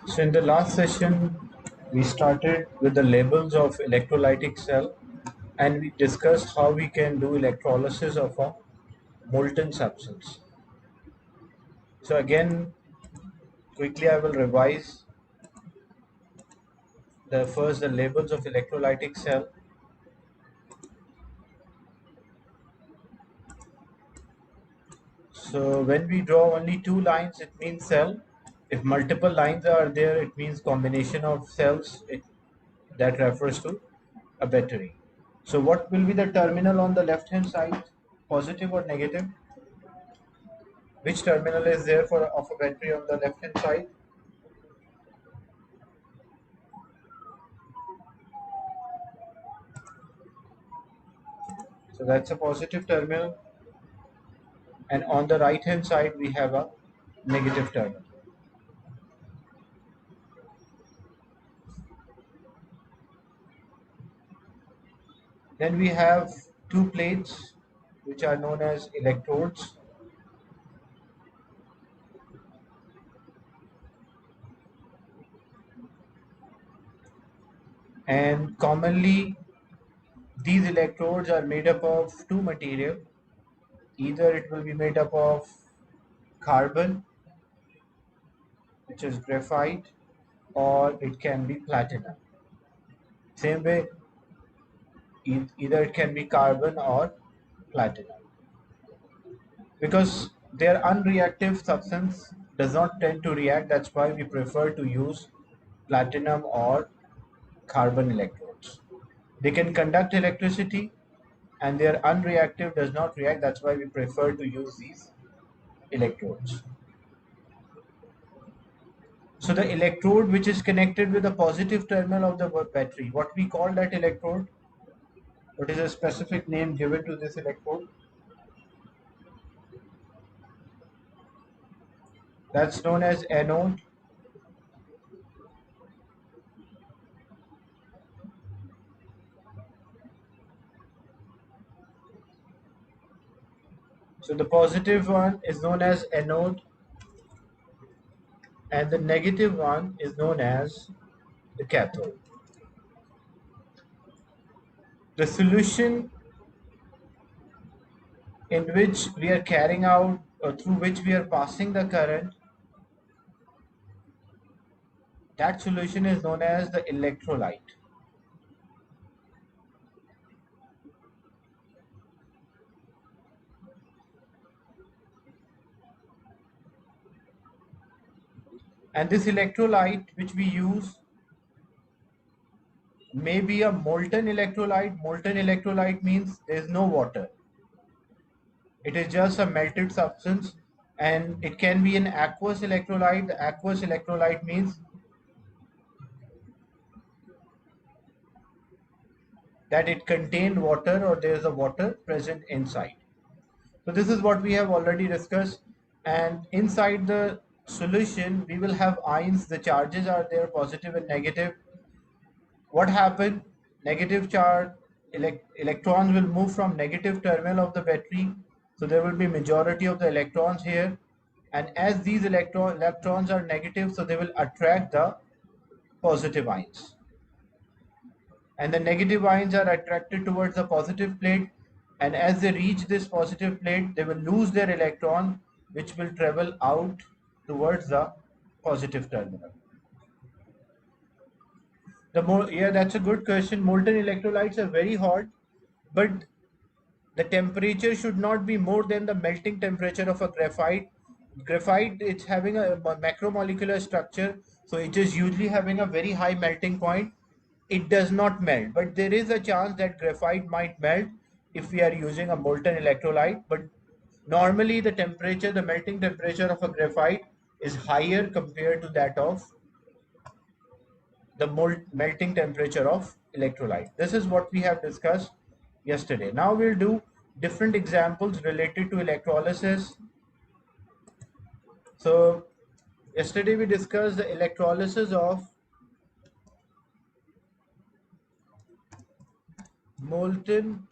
So in the last session, we started with the labels of electrolytic cell and we discussed how we can do electrolysis of a molten substance. So again, quickly I will revise the labels of electrolytic cell. So when we draw only two lines, it means cell. If multiple lines are there, it means combination of cells. That refers to a battery. So what will be the terminal on the left hand side? Positive or negative? Which terminal is there for of a battery on the left hand side? So that's a positive terminal. And on the right hand side, we have a negative terminal. Then we have two plates which are known as electrodes. And commonly, these electrodes are made up of two material. Either it will be made up of carbon, which is graphite, or it can be platinum. Same way, either it can be carbon or platinum. Because their unreactive substance does not tend to react, that's why we prefer to use platinum or carbon electrodes. They can conduct electricity and their unreactive does not react, that's why we prefer to use these electrodes. So the electrode which is connected with the positive terminal of the battery, what we call that electrode? What is a specific name given to this electrode? That's known as anode. So the positive one is known as anode and the negative one is known as the cathode. The solution in which we are carrying out or through which we are passing the current, that solution is known as the electrolyte. And this electrolyte which we use may be a molten electrolyte. Molten electrolyte means there is no water. It is just a melted substance, and it can be an aqueous electrolyte. The aqueous electrolyte means that it contained water or there is a water present inside. So this is what we have already discussed, and inside the solution we will have ions. The charges are there, positive and negative. What happened? Negative charge electrons will move from negative terminal of the battery, so there will be majority of the electrons here, and as these electrons are negative, so they will attract the positive ions, and the negative ions are attracted towards the positive plate, and as they reach this positive plate they will lose their electron, which will travel out towards the positive terminal. Yeah, that's a good question. Molten electrolytes are very hot, but the temperature should not be more than the melting temperature of a graphite. Graphite, it's having a macromolecular structure, so it is usually having a very high melting point. It does not melt, but there is a chance that graphite might melt if we are using a molten electrolyte. But normally the melting temperature of a graphite is higher compared to that of the melting temperature of electrolyte. This is what we have discussed yesterday. Now we'll do different examples related to electrolysis. So yesterday we discussed the electrolysis of molten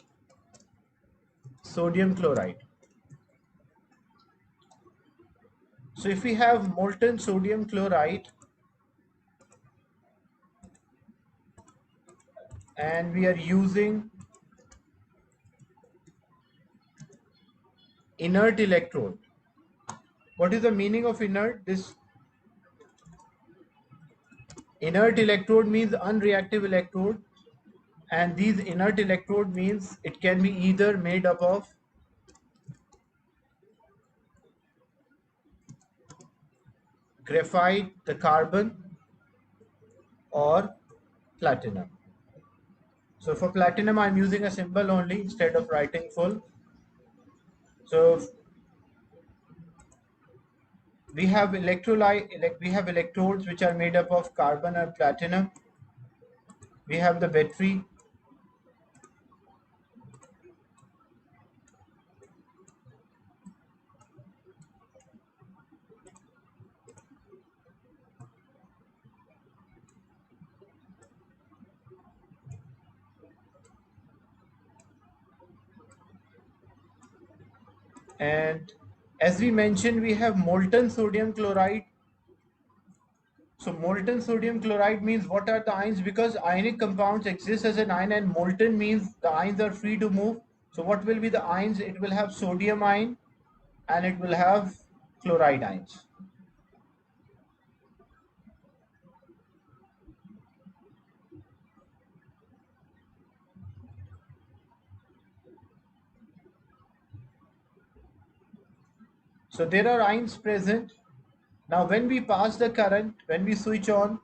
sodium chloride. So if we have molten sodium chloride, and we are using inert electrode. What is the meaning of inert? This inert electrode means unreactive electrode, and these inert electrode means it can be either made up of graphite, the carbon, or platinum. So for platinum, I'm using a symbol only instead of writing full. So we have we have electrodes which are made up of carbon and platinum. We have the battery. And as we mentioned, we have molten sodium chloride. So molten sodium chloride means what are the ions? Because ionic compounds exist as an ion, and molten means the ions are free to move. So what will be the ions? It will have sodium ion and it will have chloride ions. So there are ions present. Now when we pass the current, when we switch on,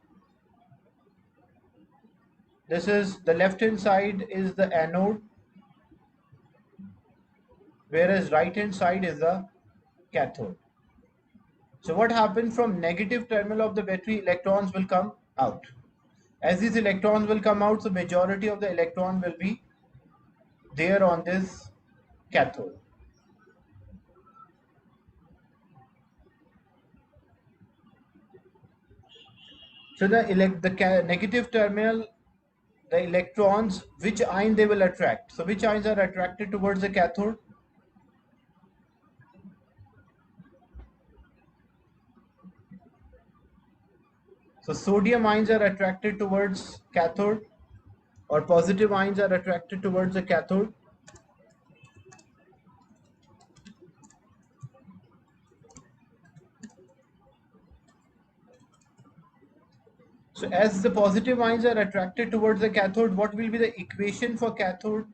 this is the left hand side is the anode, whereas right hand side is the cathode. So what happens from negative terminal of the battery, electrons will come out. As these electrons will come out, so majority of the electron will be there on this cathode. So the negative terminal, the electrons, which ion they will attract. So which ions are attracted towards the cathode? So sodium ions are attracted towards cathode, or positive ions are attracted towards the cathode. So as the positive ions are attracted towards the cathode, what will be the equation for cathode?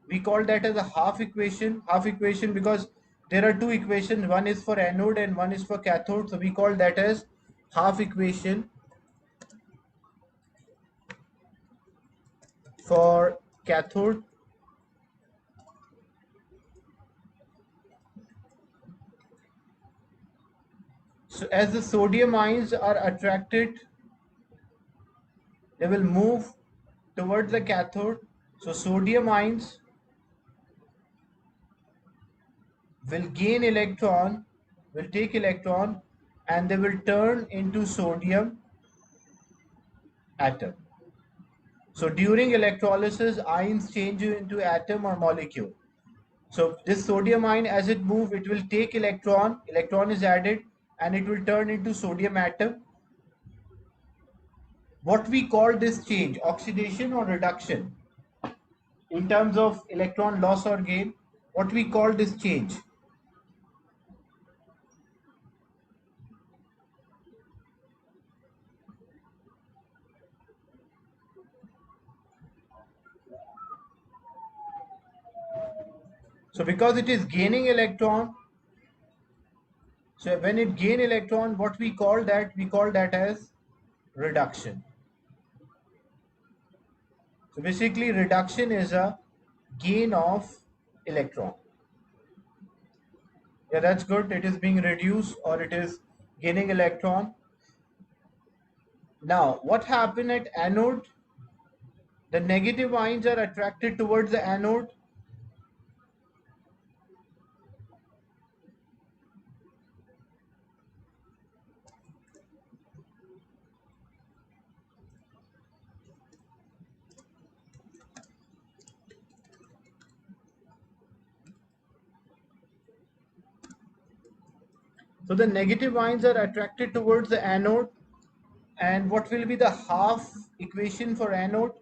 We call that as a half equation. Half equation because there are two equations. One is for anode and one is for cathode. So we call that as half equation for cathode. So as the sodium ions are attracted, they will move towards the cathode. So sodium ions will gain electron, will take electron, and they will turn into sodium atom. So during electrolysis, ions change into atom or molecule. So this sodium ion, as it moves, it will take electron, electron is added, and it will turn into sodium atom. What we call this change, oxidation or reduction, in terms of electron loss or gain, what we call this change? So because it is gaining electron, so when it gain electron, what we call that? We call that as reduction. So basically reduction is a gain of electron. Yeah, that's good. It is being reduced or it is gaining electron. Now, what happened at anode? The negative ions are attracted towards the anode. So the negative ions are attracted towards the anode. And what will be the half equation for anode?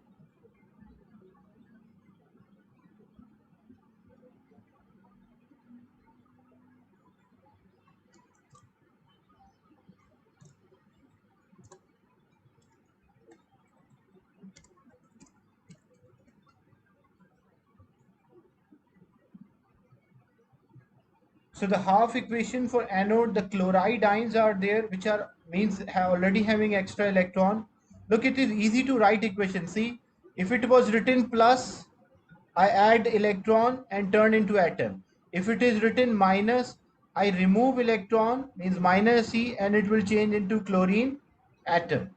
So the half equation for anode, the chloride ions are there, which are means already having extra electron. Look, it is easy to write equation. See, if it was written plus, I add electron and turn into atom. If it is written minus, I remove electron, means minus C, and it will change into chlorine atom.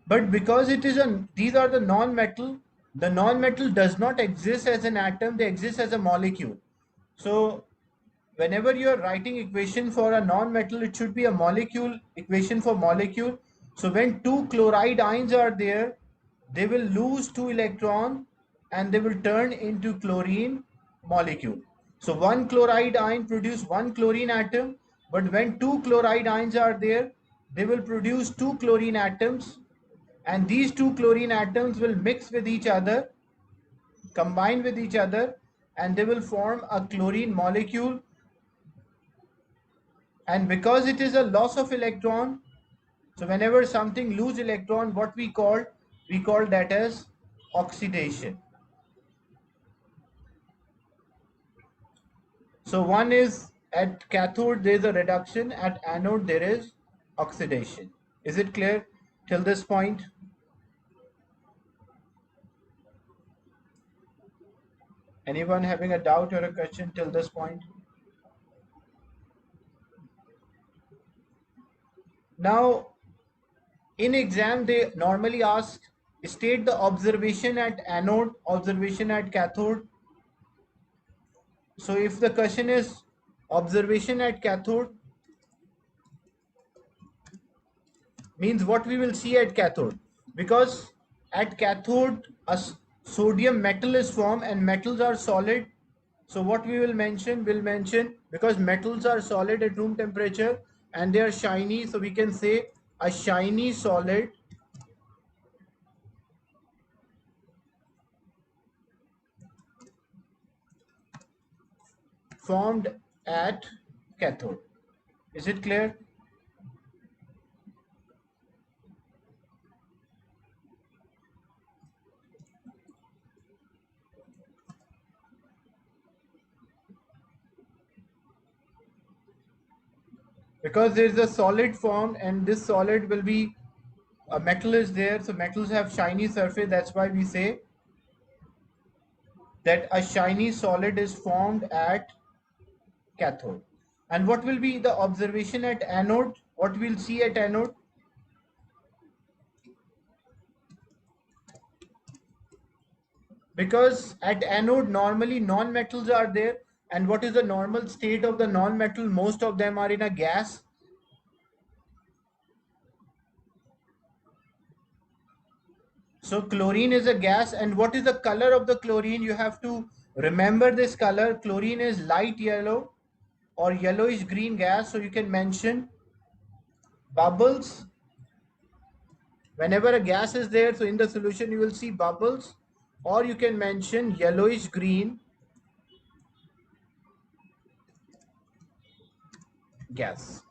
But because it is these are the non-metal does not exist as an atom, they exist as a molecule. So whenever you are writing equation for a non-metal, it should be a molecule equation for molecule. So when two chloride ions are there, they will lose two electron and they will turn into chlorine molecule. So one chloride ion produce one chlorine atom, but when two chloride ions are there, they will produce two chlorine atoms, and these two chlorine atoms will mix with each other, combine with each other, and they will form a chlorine molecule. And because it is a loss of electron, so whenever something lose electron, what we call that as oxidation. So one is at cathode there is a reduction, at anode there is oxidation. Is it clear till this point? Anyone having a doubt or a question till this point? Now in exam they normally ask, state the observation at anode, observation at cathode. So if the question is observation at cathode, means what we will see at cathode, because at cathode a sodium metal is formed and metals are solid. So what we will mention because metals are solid at room temperature and they are shiny, so we can say a shiny solid formed at cathode. Is it clear? Because there is a solid formed and this solid will be a metal is there, so metals have shiny surface, that's why we say that a shiny solid is formed at cathode. And what will be the observation at anode? What we'll see at anode? Because at anode normally non-metals are there, and what is the normal state of the non-metal? Most of them are in a gas. So chlorine is a gas, and what is the color of the chlorine? You have to remember this color. Chlorine is light yellow or yellowish green gas. So you can mention bubbles. Whenever a gas is there, so in the solution you will see bubbles, or you can mention yellowish green gas.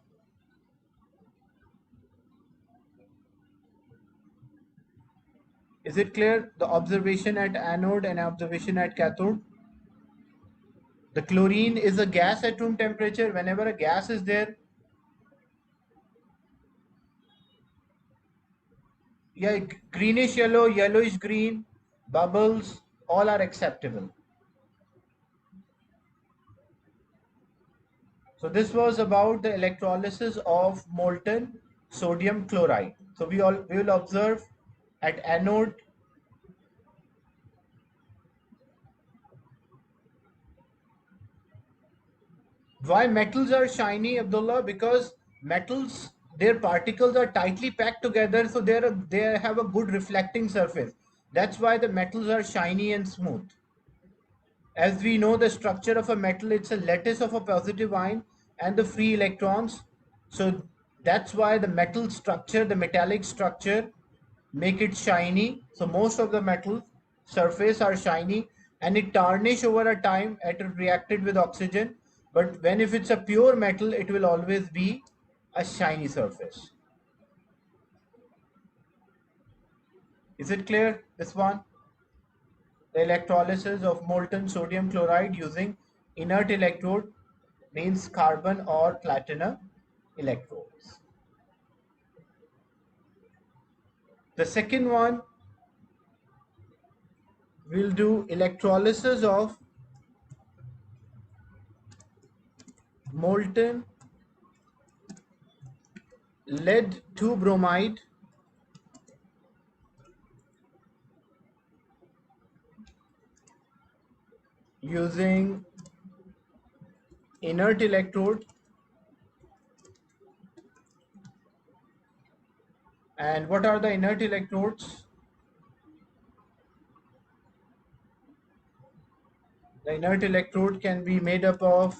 Is it clear? The observation at anode and observation at cathode. The chlorine is a gas at room temperature. Whenever a gas is there, yeah, greenish yellow, yellowish green, bubbles, all are acceptable. So this was about the electrolysis of molten sodium chloride. So we will observe at anode. Why metals are shiny, Abdullah? Because metals, their particles are tightly packed together, so they have a good reflecting surface. That's why the metals are shiny and smooth. As we know the structure of a metal, it's a lattice of a positive ion and the free electrons. So that's why the metal structure, the metallic structure, make it shiny. So most of the metal surface are shiny and it tarnish over a time at reacted with oxygen. But when if it's a pure metal, it will always be a shiny surface. Is it clear, this one? The electrolysis of molten sodium chloride using inert electrode. means carbon or platinum electrodes. The second one, we'll do electrolysis of molten lead 2 bromide using inert electrode. And what are the inert electrodes? The inert electrode can be made up of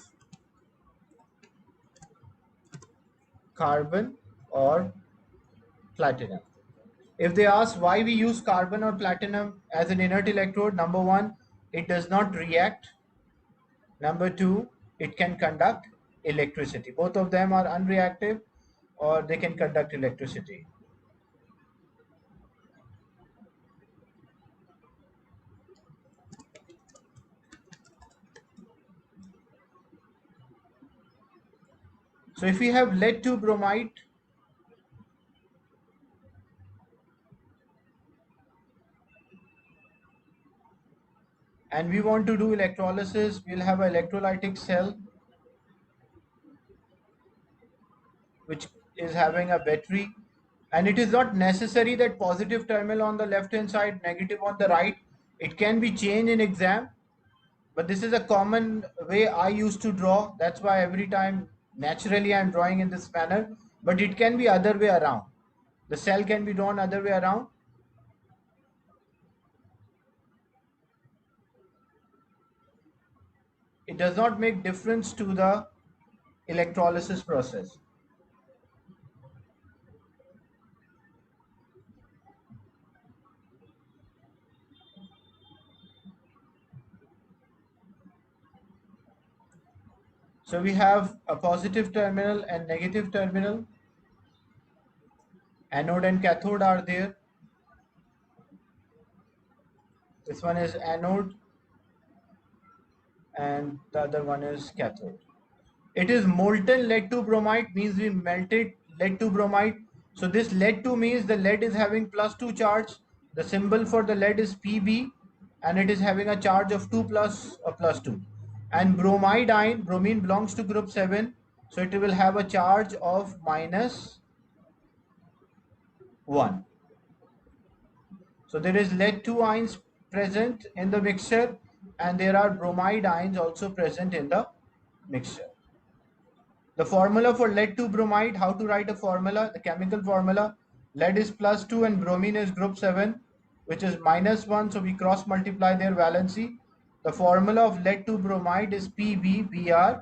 carbon or platinum. If they ask why we use carbon or platinum as an inert electrode, number one, it does not react. Number two, it can conduct electricity. Both of them are unreactive or they can conduct electricity. So if we have lead 2 bromide, and we want to do electrolysis, we'll have an electrolytic cell which is having a battery, and it is not necessary that positive terminal on the left hand side, negative on the right. It can be changed in exam, but this is a common way I used to draw. That's why every time naturally I'm drawing in this manner, but it can be other way around. The cell can be drawn other way around. It does not make difference to the electrolysis process. So we have a positive terminal and negative terminal. Anode and cathode are there. This one is anode and the other one is cathode. It is molten lead 2 bromide, means we melted lead 2 bromide. So this lead 2 means the lead is having plus 2 charge. The symbol for the lead is Pb and it is having a charge of 2 plus or plus 2. And bromide ion, bromine belongs to group 7. So it will have a charge of minus 1. So there is lead 2 ions present in the mixture and there are bromide ions also present in the mixture. The formula for lead 2 bromide, how to write a formula, the chemical formula, lead is plus 2 and bromine is group 7, which is minus 1, so we cross multiply their valency. The formula of lead 2 bromide is PbBr2.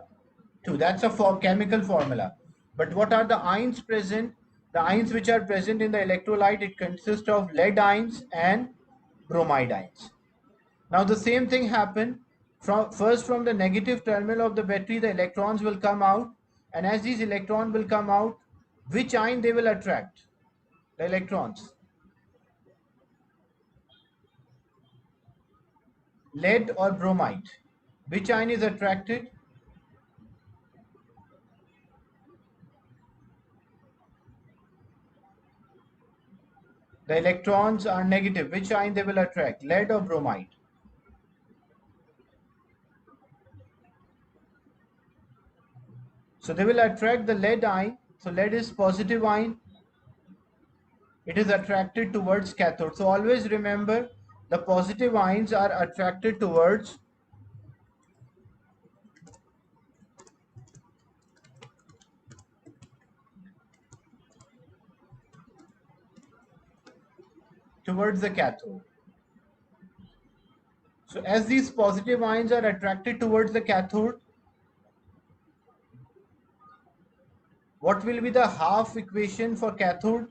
That's a chemical formula. But what are the ions present? The ions which are present in the electrolyte, it consists of lead ions and bromide ions. Now the same thing happened. From the negative terminal of the battery, the electrons will come out, and as these electrons will come out, which ion they will attract? The electrons. Lead or bromide? Which ion is attracted? The electrons are negative. Which ion they will attract? Lead or bromide? So they will attract the lead ion. So lead is positive ion. It is attracted towards cathode. So always remember the positive ions are attracted towards the cathode. So as these positive ions are attracted towards the cathode, what will be the half equation for cathode?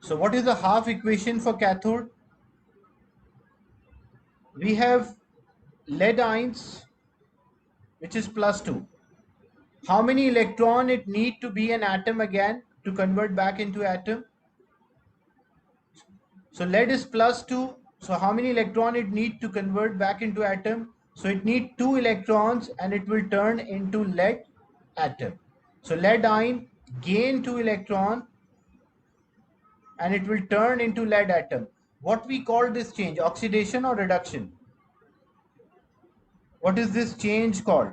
So what is the half equation for cathode? We have lead ions, which is plus 2. How many electron it need to be an atom again to convert back into atom? So lead is plus 2. So how many electron it need to convert back into atom? So it need 2 electrons and it will turn into lead atom. So lead ion gain 2 electron and it will turn into lead atom. What we call this change? Oxidation or reduction? What is this change called?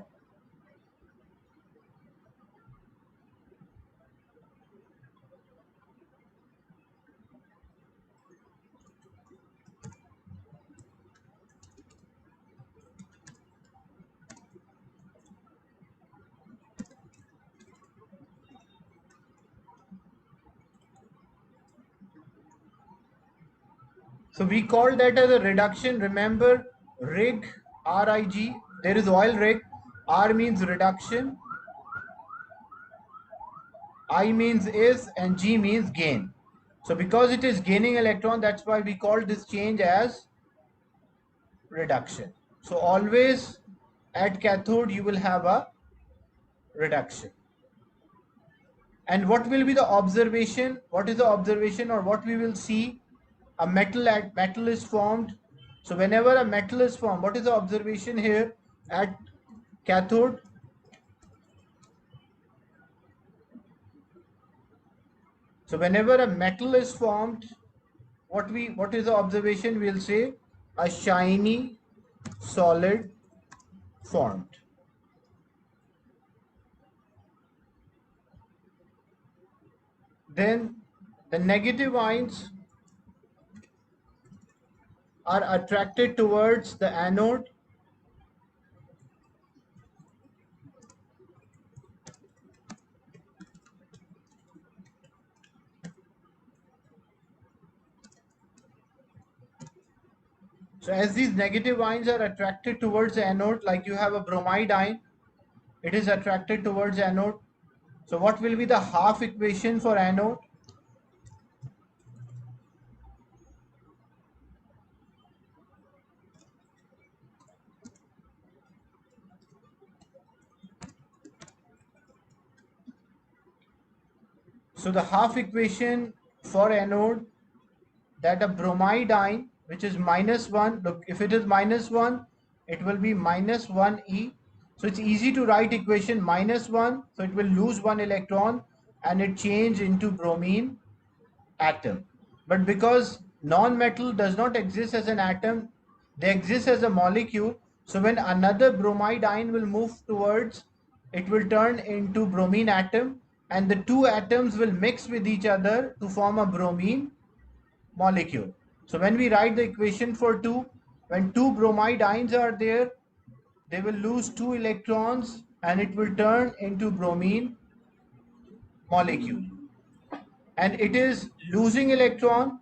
So we call that as a reduction. Remember, rig, R-I-G, there is oil rig. R means reduction, I means is, and G means gain. So because it is gaining electron, that's why we call this change as reduction. So always at cathode you will have a reduction. And what will be the observation? What is the observation, or what we will see? A metal is formed. So whenever a metal is formed, what is the observation here at cathode? So whenever a metal is formed, what is the observation? We'll say a shiny solid formed. Then the negative ions are attracted towards the anode. So as these negative ions are attracted towards the anode, like you have a bromide ion, it is attracted towards anode. So what will be the half equation for anode? So the half equation for anode, that a bromide ion, which is -1, look, if it is -1, it will be -1e. So it's easy to write equation -1, so it will lose 1 electron and it change into bromine atom. But because non-metal does not exist as an atom, they exist as a molecule. So when another bromide ion will move towards, it will turn into bromine atom, and the two atoms will mix with each other to form a bromine molecule. So when we write the equation for 2, when two bromide ions are there, they will lose 2 electrons and it will turn into bromine molecule. And it is losing electron.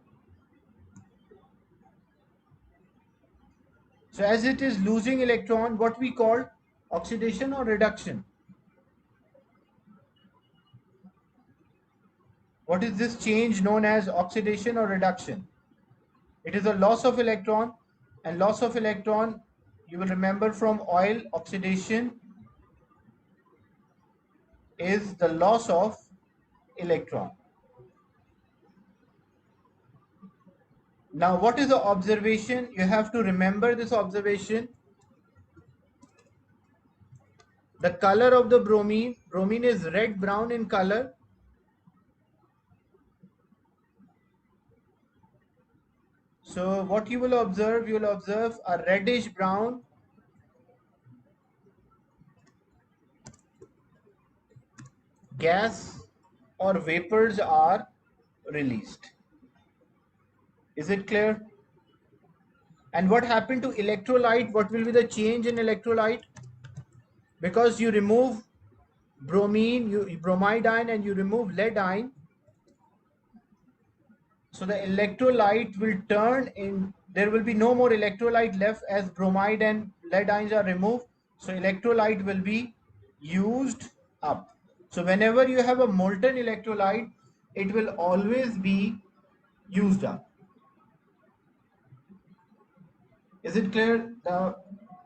So as it is losing electron, what we call oxidation or reduction? What is this change known as oxidation or reduction? It is a loss of electron, and loss of electron, you will remember from oil, oxidation is the loss of electron. Now what is the observation? You have to remember this observation. The color of the bromine is red brown in color. So what you will observe a reddish brown gas or vapors are released. Is it clear? And what happened to electrolyte? What will be the change in electrolyte? Because you remove bromide ion and you remove lead ion, so the electrolyte will turn in, there will be no more electrolyte left as bromide and lead ions are removed. So electrolyte will be used up. So whenever you have a molten electrolyte, it will always be used up. Is it clear? The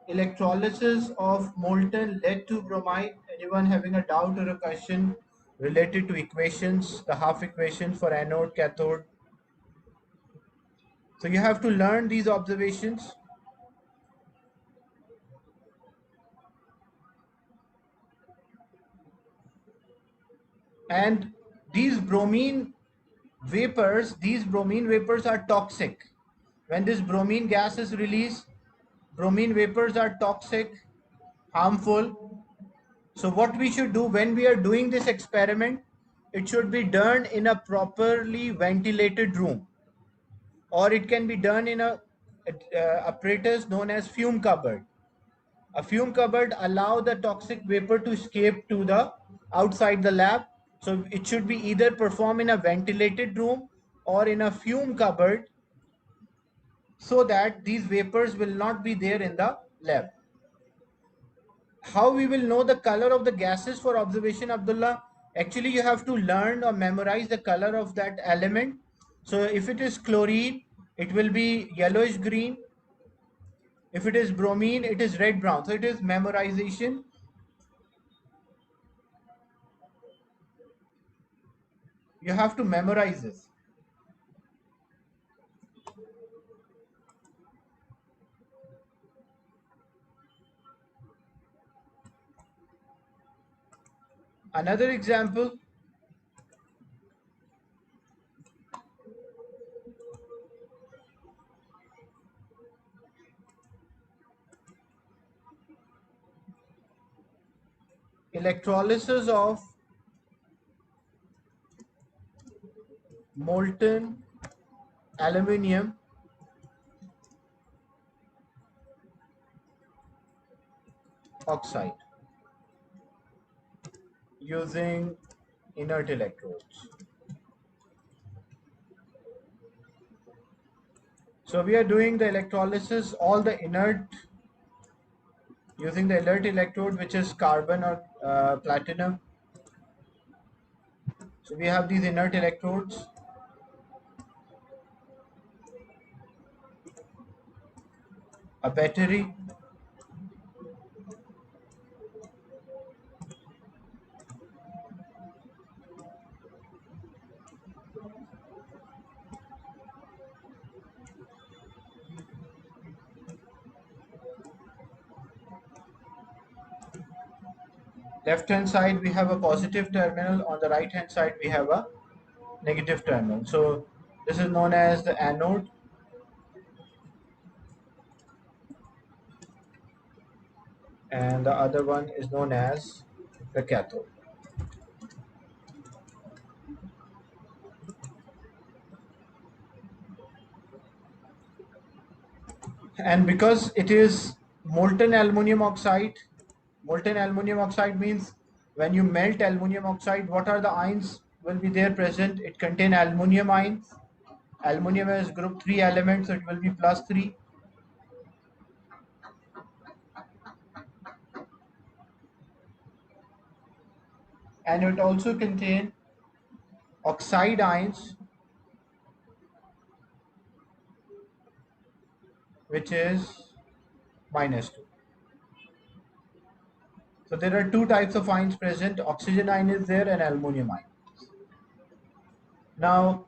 electrolysis of molten lead to bromide Anyone having a doubt or a question related to equations, the half equations for anode, cathode? So you have to learn these observations. And these bromine vapors are toxic. When this bromine gas is released, bromine vapors are toxic, harmful. So what we should do when we are doing this experiment, it should be done in a properly ventilated room, or it can be done in a apparatus known as fume cupboard. A fume cupboard allow the toxic vapor to escape to the outside the lab. So it should be either performed in a ventilated room or in a fume cupboard, so that these vapors will not be there in the lab. How we will know the color of the gases for observation, Abdullah? Actually, you have to learn or memorize the color of that element. So if it is chlorine, it will be yellowish green. If it is bromine, it is red brown. So it is memorization. You have to memorize this. Another example, electrolysis of molten aluminium oxide using inert electrodes. So we are doing the electrolysis, all the inert, using the inert electrode, which is carbon or platinum. So we have these inert electrodes. A battery, left hand side we have a positive terminal, on the right hand side we have a negative terminal. So this is known as the anode, and the other one is known as the cathode. And because it is molten aluminum oxide, molten aluminum oxide means when you melt aluminum oxide, what are the ions will be there present? It contain aluminum ions. Aluminum is group 3 element, so it will be plus 3. And it also contain oxide ions, which is minus 2. So there are two types of ions present. Oxygen ion is there and aluminum ion. Now,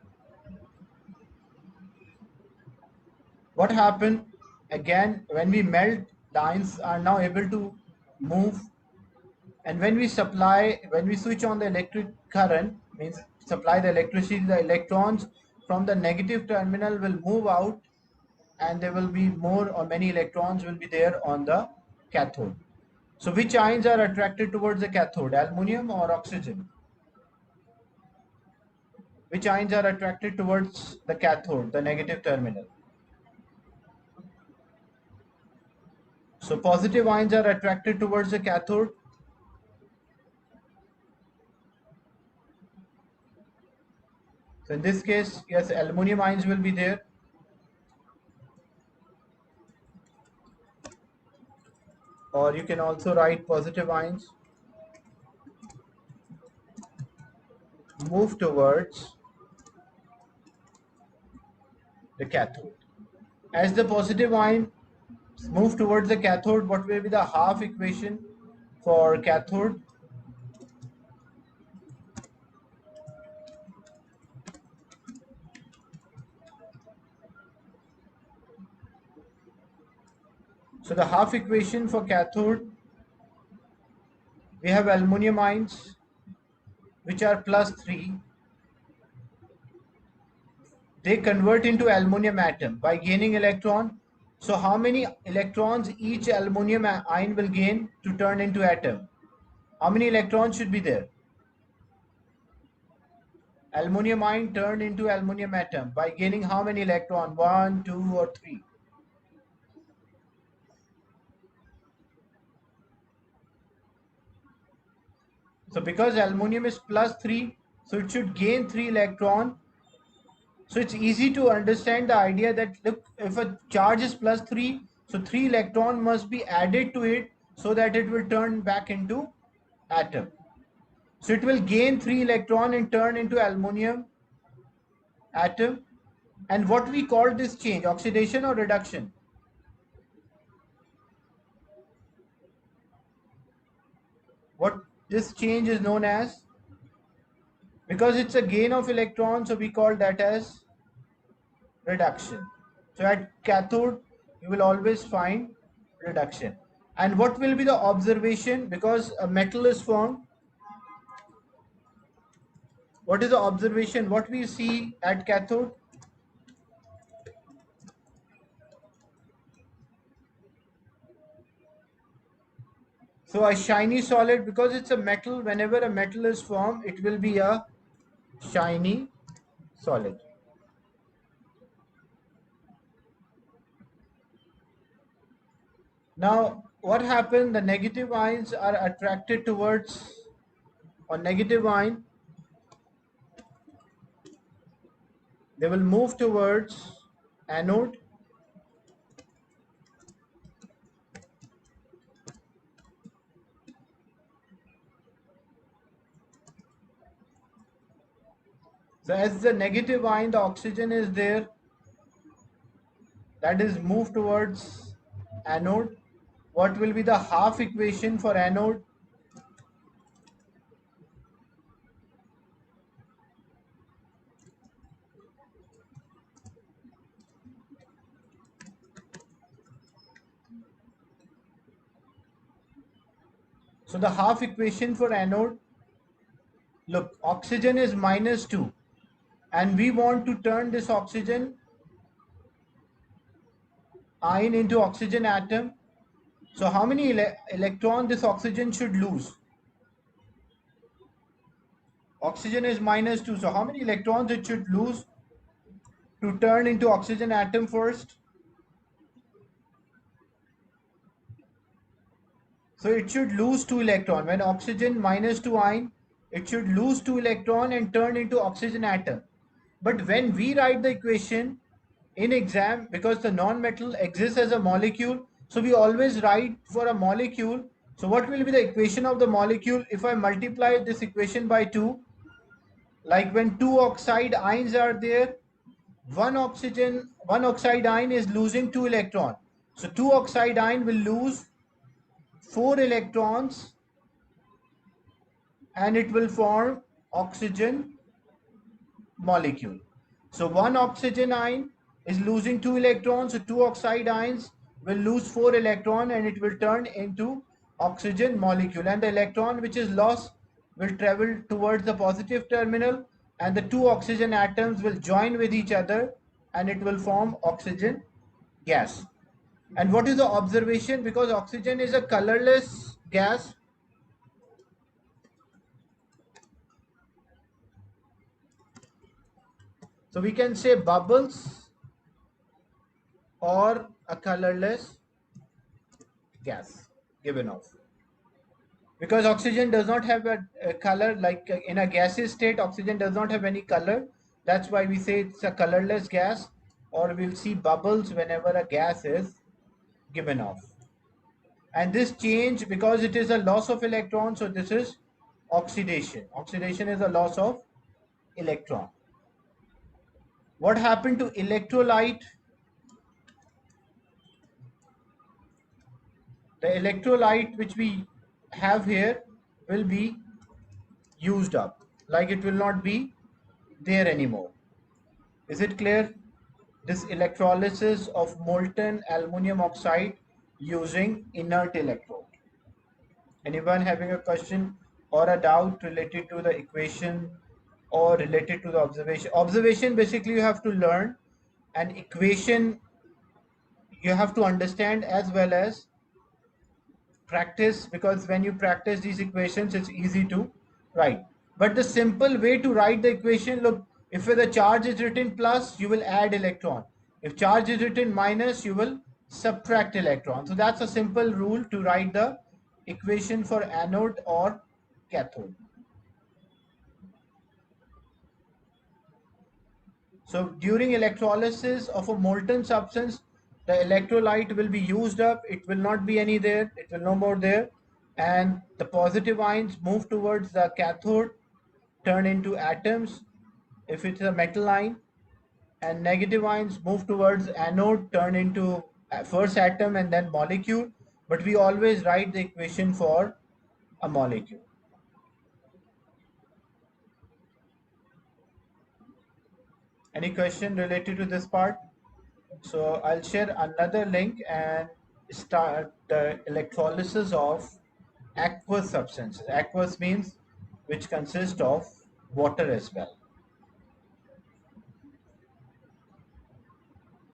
what happened again when we melt, the ions are now able to move, and when we switch on the electric current, means supply the electricity, the electrons from the negative terminal will move out, and there will be more or many electrons will be there on the cathode. So which ions are attracted towards the cathode, aluminum or oxygen? Which ions are attracted towards the cathode, the negative terminal? So positive ions are attracted towards the cathode. So in this case, yes, aluminum ions will be there. Or you can also write positive ions move towards the cathode. As the positive ion move towards the cathode, what will be the half equation for cathode? So the half equation for cathode, we have aluminum ions which are +3. They convert into aluminum atom by gaining electron. So how many electrons each aluminum ion will gain to turn into atom? How many electrons should be there? Aluminum ion turned into aluminum atom by gaining how many electron? 1, 2, or 3? So because aluminum is +3, so it should gain 3 electron. So it's easy to understand the idea that, look, if a charge is +3, so 3 electron must be added to it so that it will turn back into atom. So it will gain 3 electron and turn into aluminum atom. And what we call this change, oxidation or reduction? What this change is known as? Because it's a gain of electrons, so we call that as reduction. So at cathode, you will always find reduction. And what will be the observation? Because a metal is formed, what is the observation? What we see at cathode? So a shiny solid, because it's a metal, whenever a metal is formed, it will be a shiny solid. Now, what happens? The negative ions are attracted towards, or negative ion, they will move towards anode. So as the negative ion, the oxygen is there, that is moved towards anode. What will be the half equation for anode? So the half equation for anode, look, oxygen is -2, and we want to turn this oxygen ion into oxygen atom. So how many electrons this oxygen should lose? Oxygen is -2, so how many electrons it should lose to turn into oxygen atom first? So it should lose 2 electron. When oxygen -2 ion, it should lose 2 electron and turn into oxygen atom. But when we write the equation in exam, because the non-metal exists as a molecule, so we always write for a molecule. So what will be the equation of the molecule? If I multiply this equation by 2, like when 2 oxide ions are there, one oxide ion is losing 2 electrons. So 2 oxide ion will lose 4 electrons and it will form oxygen molecule. So one oxygen ion is losing 2 electrons, so 2 oxide ions will lose 4 electrons and it will turn into oxygen molecule, and the electron which is lost will travel towards the positive terminal and the 2 oxygen atoms will join with each other and it will form oxygen gas. And what is the observation? Because oxygen is a colorless gas, so we can say bubbles or a colorless gas given off. Because oxygen does not have a color, like in a gaseous state, oxygen does not have any color. That's why we say it's a colorless gas, or we'll see bubbles whenever a gas is given off. And this change, because it is a loss of electron, so this is oxidation. Oxidation is a loss of electron. What happened to electrolyte? The electrolyte which we have here will be used up, like it will not be there anymore. Is it clear? This electrolysis of molten aluminum oxide using inert electrode. Anyone having a question or a doubt related to the equation or related to the observation? Observation, basically you have to learn, and equation you have to understand as well as practice, because when you practice these equations it's easy to write. But the simple way to write the equation, look, if the charge is written plus, you will add electron. If charge is written minus, you will subtract electron. So that's a simple rule to write the equation for anode or cathode. So during electrolysis of a molten substance, the electrolyte will be used up. It will not be any there. It will no more there. And the positive ions move towards the cathode, turn into atoms if it's a metal ion. And negative ions move towards anode, turn into first atom and then molecule. But we always write the equation for a molecule. Any question related to this part? So I'll share another link and start the electrolysis of aqueous substances. Aqueous means which consist of water as well.